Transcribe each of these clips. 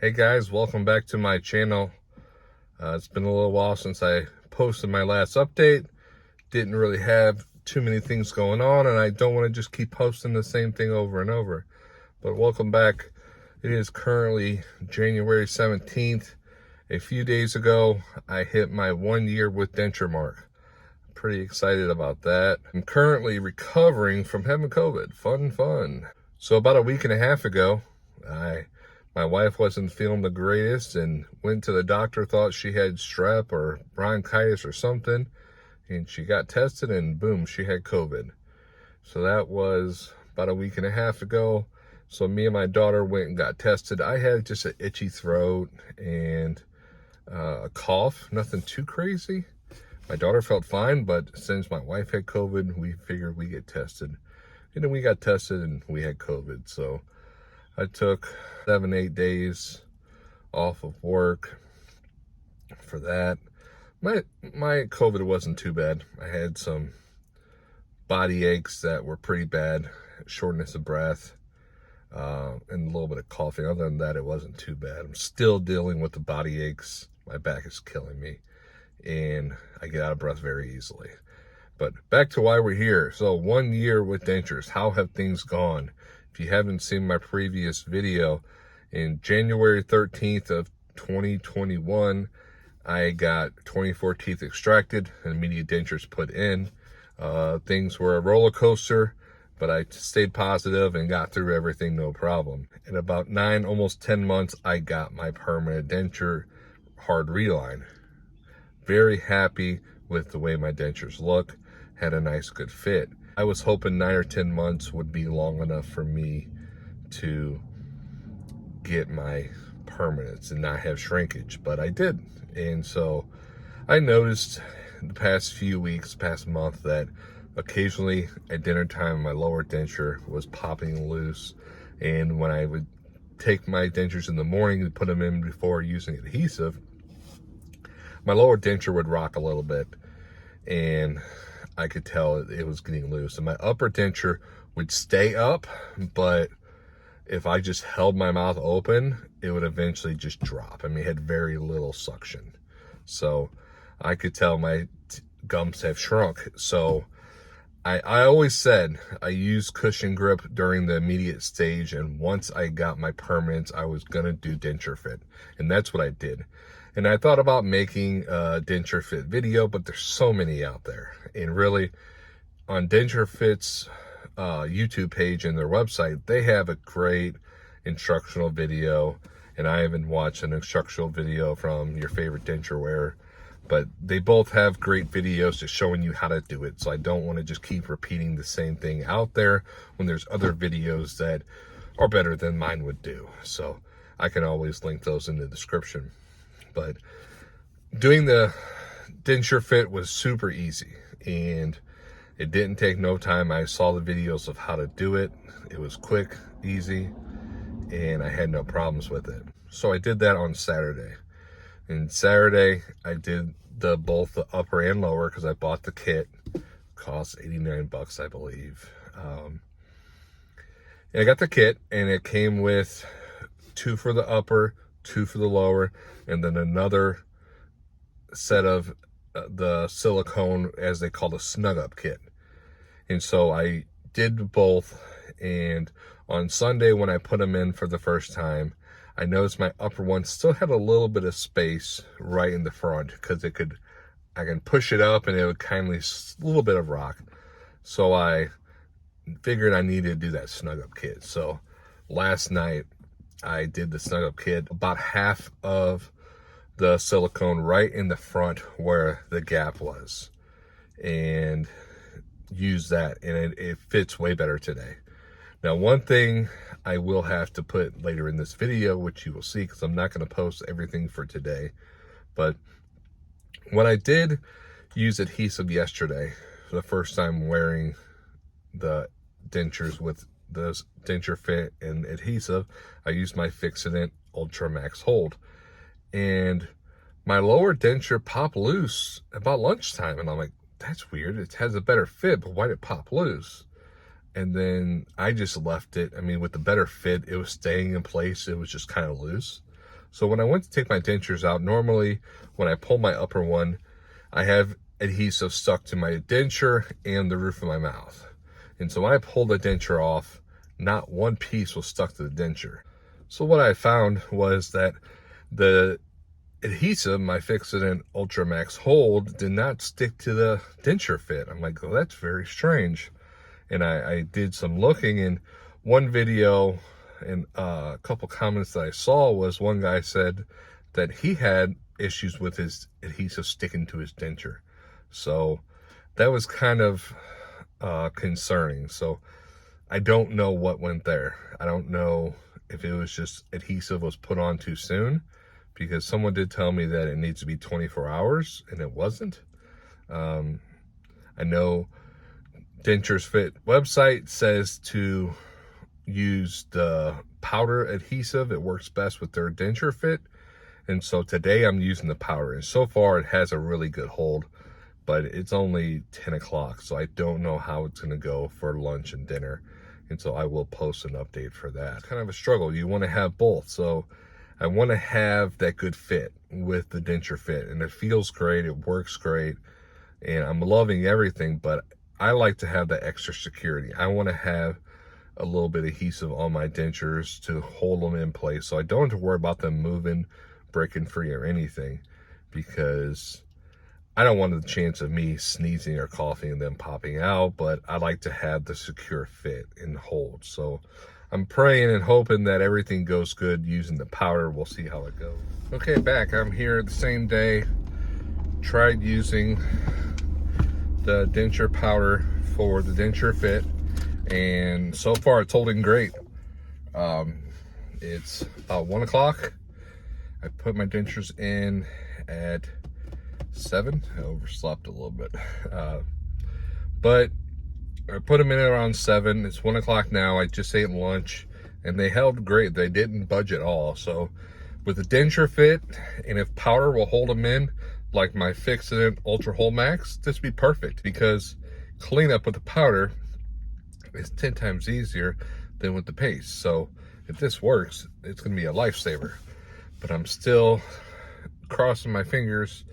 Hey guys, welcome back to my channel. It's been a little while since I posted my last update. Didn't really have too many things going on, and I don't want to just keep posting the same thing over and over. But welcome back. It is currently January 17th. A few days ago, I hit my 1 year with Denture mark. Pretty excited about that. I'm currently recovering from having COVID. Fun. So about a week and a half ago, my wife wasn't feeling the greatest and went to the doctor, thought she had strep or bronchitis or something, and she got tested and boom, she had COVID. So that was about a week and a half ago. So me and my daughter went and got tested. I had just an itchy throat and a cough, nothing too crazy. My daughter felt fine, but since my wife had COVID, we figured we'd get tested. And then we got tested and we had COVID. So I took 7-8 days off of work for that. My COVID wasn't too bad. I had some body aches that were pretty bad, shortness of breath, and a little bit of coughing. Other than that, it wasn't too bad. I'm still dealing with the body aches. My back is killing me, and I get out of breath very easily. But back to why we're here. So 1 year with Dentures. How have things gone? If you haven't seen my previous video, in January 13th of 2021, I got 24 teeth extracted and immediate dentures put in. Things were a roller coaster, but I stayed positive and got through everything no problem. In about 9, almost 10 months, I got my permanent denture hard reline. Very happy with the way my dentures look. Had a nice good fit. I was hoping 9 or 10 months would be long enough for me to get my permanents and not have shrinkage, but I did. And so I noticed the past few weeks, past month, that occasionally at dinner time my lower denture was popping loose, and when I would take my dentures in the morning and put them in before using adhesive, my lower denture would rock a little bit, and I could tell it was getting loose. And my upper denture would stay up, but if I just held my mouth open, it would eventually just drop. I mean, it had very little suction. So I could tell my gums have shrunk. So I always said I used cushion grip during the immediate stage, and once I got my permanents, I was gonna do denture fit, and that's what I did. And I thought about making a denture fit video, but there's so many out there. And really, on Denture Fit's YouTube page and their website, they have a great instructional video. And I haven't watched an instructional video from your favorite denture wearer, but they both have great videos just showing you how to do it. So I don't want to just keep repeating the same thing out there when there's other videos that are better than mine would do. So I can always link those in the description. But doing the denture fit was super easy, and it didn't take no time. I saw the videos of how to do it. It was quick, easy, and I had no problems with it. So I did that on Saturday. And Saturday, I did both the upper and lower because I bought the kit. It cost 89 bucks, I believe. And I got the kit, and it came with 2 for the upper, 2 for the lower, and then another set of the silicone, as they call the snug up kit. And so I did both, and on Sunday when I put them in for the first time, I noticed my upper one still had a little bit of space right in the front, because I can push it up and it would kindly, a little bit of rock. So I figured I needed to do that snug up kit. So last night I did the snug up kit, about half of the silicone right in the front where the gap was, and use that, and it fits way better today. Now, one thing I will have to put later in this video, which you will see because I'm not going to post everything for today, but when I did use adhesive yesterday for the first time wearing the dentures with the denture fit and adhesive, I used my Fixodent Ultramax hold, and my lower denture popped loose about lunchtime, and I'm like, that's weird. It has a better fit, but why did it pop loose? And then I just left it. I mean, with the better fit, it was staying in place. It was just kind of loose. So when I went to take my dentures out, normally when I pull my upper one, I have adhesive stuck to my denture and the roof of my mouth. And so when I pulled the denture off, not one piece was stuck to the denture. So what I found was that the adhesive, my Fixodent Ultramax hold, did not stick to the denture fit. I'm like, oh, that's very strange. And I did some looking, and one video and a couple comments that I saw was one guy said that he had issues with his adhesive sticking to his denture. So that was kind of concerning. So I don't know what went there. I don't know if it was just adhesive was put on too soon, because someone did tell me that it needs to be 24 hours and it wasn't. I know Dentures Fit website says to use the powder adhesive. It works best with their denture fit. And so today I'm using the powder, and so far it has a really good hold, but it's only 10 o'clock. So I don't know how it's going to go for lunch and dinner. And so I will post an update for that. It's kind of a struggle. You want to have both. So I want to have that good fit with the denture fit, and it feels great. It works great, and I'm loving everything, but I like to have that extra security. I want to have a little bit of adhesive on my dentures to hold them in place, so I don't have to worry about them moving, breaking free or anything, because I don't want the chance of me sneezing or coughing and them popping out, but I like to have the secure fit and hold. So I'm praying and hoping that everything goes good using the powder. We'll see how it goes. Okay, back. I'm here the same day. Tried using the denture powder for the denture fit, and so far it's holding great. It's about 1 o'clock. I put my dentures in at 7. I overslept a little bit, but I put them in around 7. It's 1 o'clock now. I just ate lunch, and they held great. They didn't budge at all. So with the denture fit, and if powder will hold them in like my Fixodent Ultra Hold Max, this would be perfect, because cleanup with the powder is 10 times easier than with the paste. So if this works, it's going to be a lifesaver. But I'm still crossing my fingers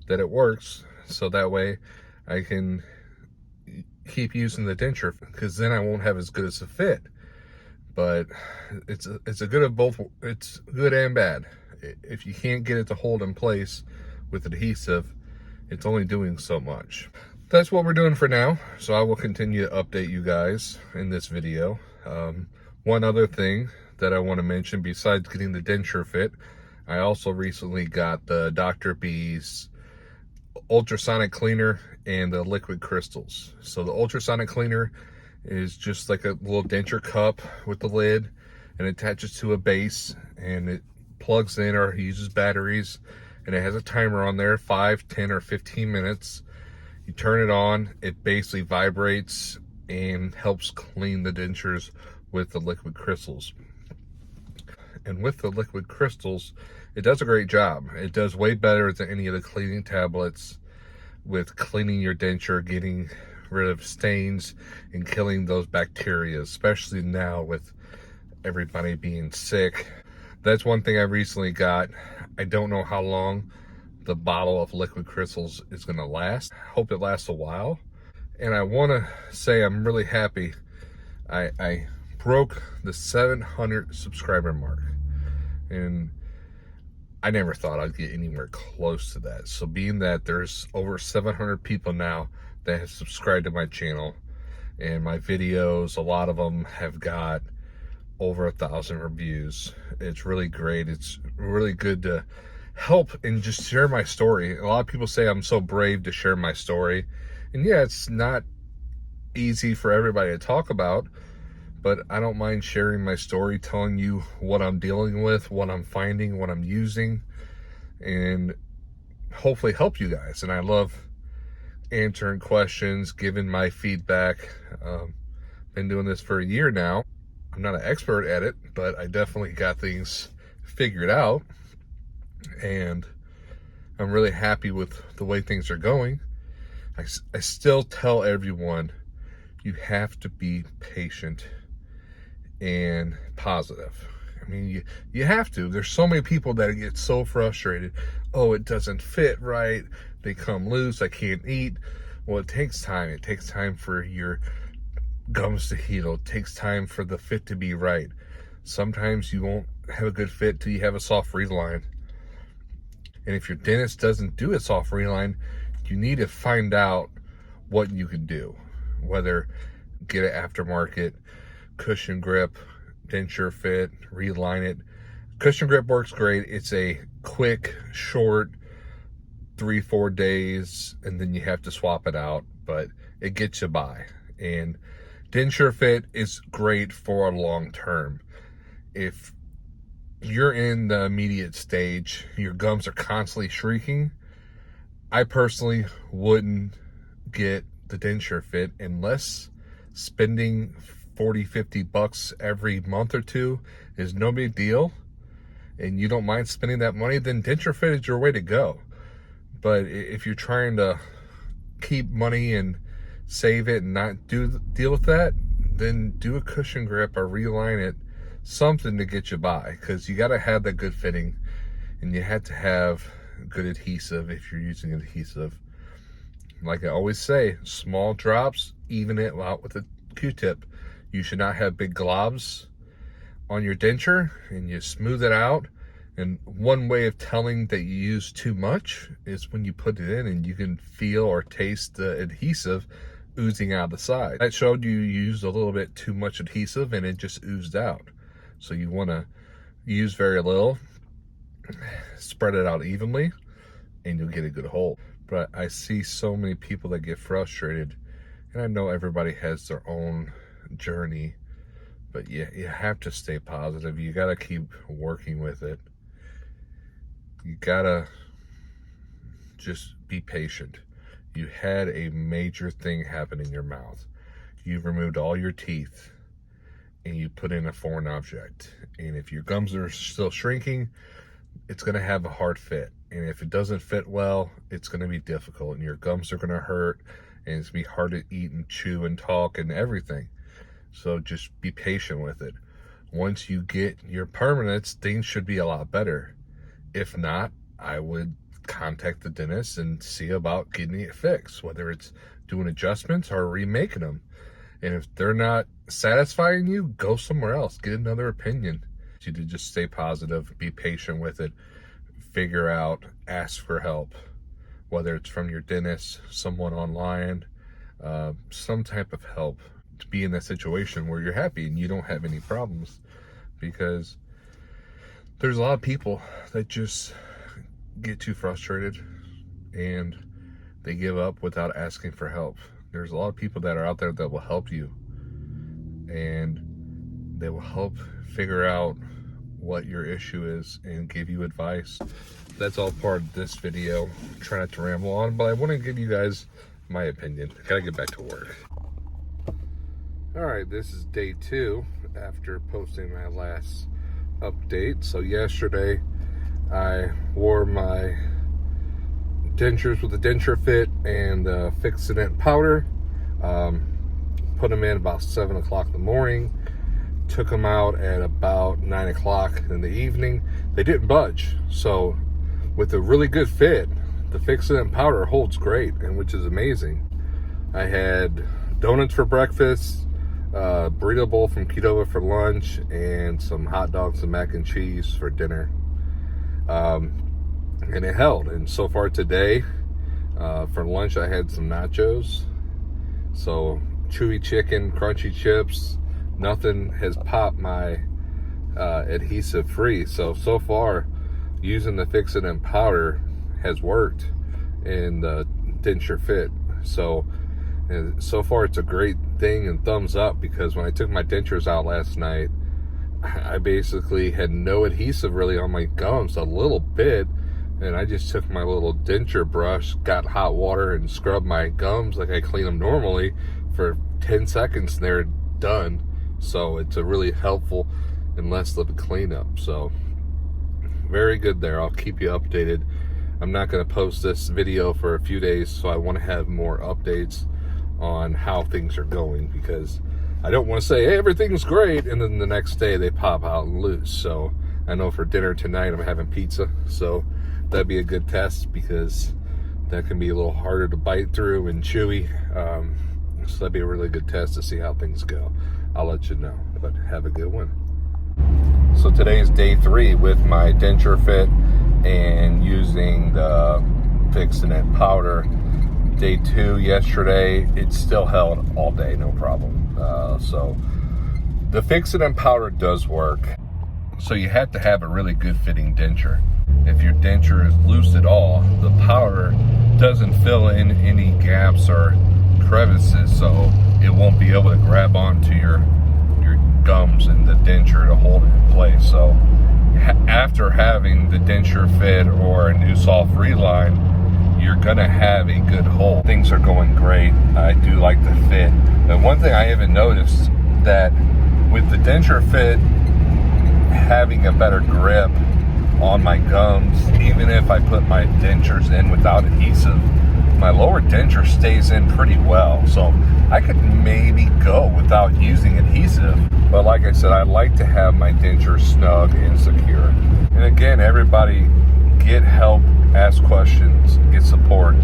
that it works, so that way I can keep using the denture, because then I won't have as good as a fit. But it's a good of both. It's good and bad. If you can't get it to hold in place with adhesive, it's only doing so much. That's what we're doing for now, so I will continue to update you guys in this video. One other thing that I want to mention, besides getting the denture fit, I also recently got the Dr. B's ultrasonic cleaner and the liquid crystals. So the ultrasonic cleaner is just like a little denture cup with the lid, and it attaches to a base, and it plugs in or uses batteries, and it has a timer on there, 5, 10, or 15 minutes. You turn it on, it basically vibrates and helps clean the dentures with the liquid crystals. And with the liquid crystals, it does a great job. It does way better than any of the cleaning tablets with cleaning your denture, getting rid of stains and killing those bacteria, especially now with everybody being sick. That's one thing I recently got. I don't know how long the bottle of liquid crystals is going to last. I hope it lasts a while. And I want to say I'm really happy. I broke the 700 subscriber mark, and I never thought I'd get anywhere close to that. So being that there's over 700 people now that have subscribed to my channel, and my videos, a lot of them have got over 1,000 reviews. It's really great. It's really good to help and just share my story. A lot of people say I'm so brave to share my story, and yeah, it's not easy for everybody to talk about, but I don't mind sharing my story, telling you what I'm dealing with, what I'm finding, what I'm using, and hopefully help you guys. And I love answering questions, giving my feedback. Been doing this for a year now. I'm not an expert at it, but I definitely got things figured out, and I'm really happy with the way things are going. I still tell everyone, you have to be patient and positive. I mean, you have to. There's so many people that get so frustrated. Oh, it doesn't fit right. They come loose. I can't eat. Well, it takes time. It takes time for your gums to heal. It takes time for the fit to be right. Sometimes you won't have a good fit till you have a soft reline. And if your dentist doesn't do a soft reline, you need to find out what you can do. Whether get an aftermarket cushion grip, denture fit, Reline-it. Cushion grip works great. It's a quick, short, 3-4 days, and then you have to swap it out, but it gets you by. And denture fit is great for a long term. If you're in the immediate stage, your gums are constantly shrinking, I personally wouldn't get the denture fit unless spending $40-50 every month or two is no big deal and you don't mind spending that money, then denture fit is your way to go. But if you're trying to keep money and save it and not deal with that, then do a cushion grip or Reline-it, something to get you by, because you got to have that good fitting and you have to have good adhesive if you're using adhesive. Like I always say, small drops, even it out with a Q-tip. You should not have big globs on your denture, and you smooth it out. And one way of telling that you use too much is when you put it in and you can feel or taste the adhesive oozing out the side. I showed you used a little bit too much adhesive and it just oozed out. So you want to use very little, spread it out evenly, and you'll get a good hold. But I see so many people that get frustrated, and I know everybody has their own journey, but you have to stay positive. You got to keep working with it. You got to just be patient. You had a major thing happen in your mouth. You've removed all your teeth and you put in a foreign object. And if your gums are still shrinking, it's going to have a hard fit. And if it doesn't fit well, it's going to be difficult and your gums are going to hurt and it's going to be hard to eat and chew and talk and everything. So just be patient with it. Once you get your permanents, things should be a lot better. If not, I would contact the dentist and see about getting it fixed, whether it's doing adjustments or remaking them. And if they're not satisfying you, go somewhere else, get another opinion. You to just stay positive, be patient with it, figure out, ask for help, whether it's from your dentist, someone online, some type of help to be in that situation where you're happy and you don't have any problems. Because there's a lot of people that just get too frustrated and they give up without asking for help. There's a lot of people that are out there that will help you and they will help figure out what your issue is and give you advice. That's all part of this video. Try not to ramble on, but I want to give you guys my opinion. I gotta get back to work. All right, this is day 2 after posting my last update. So yesterday I wore my dentures with the denture fit and Fixodent powder. Put them in about 7 o'clock in the morning. Took them out at about 9 o'clock in the evening. They didn't budge. So with a really good fit, the Fixodent powder holds great, and which is amazing. I had donuts for breakfast, burrito bowl from Qdoba for lunch, and some hot dogs and mac and cheese for dinner. And it held. And so far today, for lunch I had some nachos. So chewy chicken, crunchy chips. Nothing has popped my adhesive free. So far using the Fixodent powder has worked in the denture fit. So far it's a great thing and thumbs up, because when I took my dentures out last night, I basically had no adhesive really on my gums, a little bit, and I just took my little denture brush, got hot water and scrubbed my gums like I clean them normally for 10 seconds and they're done. So it's a really helpful and less of a cleanup. So very good there. I'll keep you updated. I'm not going to post this video for a few days, so I want to have more updates on how things are going, because I don't want to say, hey, everything's great, and then the next day they pop out and loose. So I know for dinner tonight I'm having pizza, so that'd be a good test, because that can be a little harder to bite through and chewy. So that'd be a really good test to see how things go. I'll let you know, but have a good one. So today's day 3 with my Densurefit and using the Fixodent powder. Day 2 yesterday, it still held all day, no problem. So the Fixodent powder does work. So you have to have a really good fitting denture. If your denture is loose at all, the powder doesn't fill in any gaps or crevices, so it won't be able to grab onto your gums and the denture to hold it in place. So after having the Densurefit or a new soft Reline, you're gonna have a good hold. Things are going great. I do like the fit. And one thing I haven't noticed, that with the Densurefit having a better grip on my gums, even if I put my dentures in without adhesive, my lower denture stays in pretty well. So I could maybe go without using adhesive. But like I said, I like to have my denture snug and secure. And again, everybody, get help, ask questions, get support.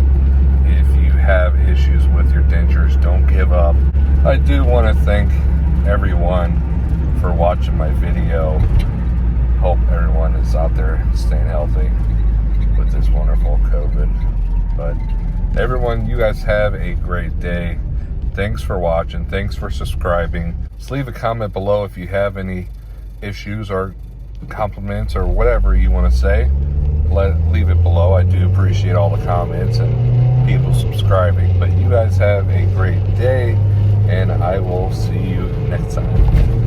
If you have issues with your dentures, don't give up. I do want to thank everyone for watching my video. Hope everyone is out there staying healthy with this wonderful COVID. But everyone, you guys have a great day. Thanks for watching. Thanks for subscribing. Just leave a comment below if you have any issues or compliments or whatever you want to say. Leave it below. I do appreciate all the comments and people subscribing. But you guys have a great day, and I will see you next time.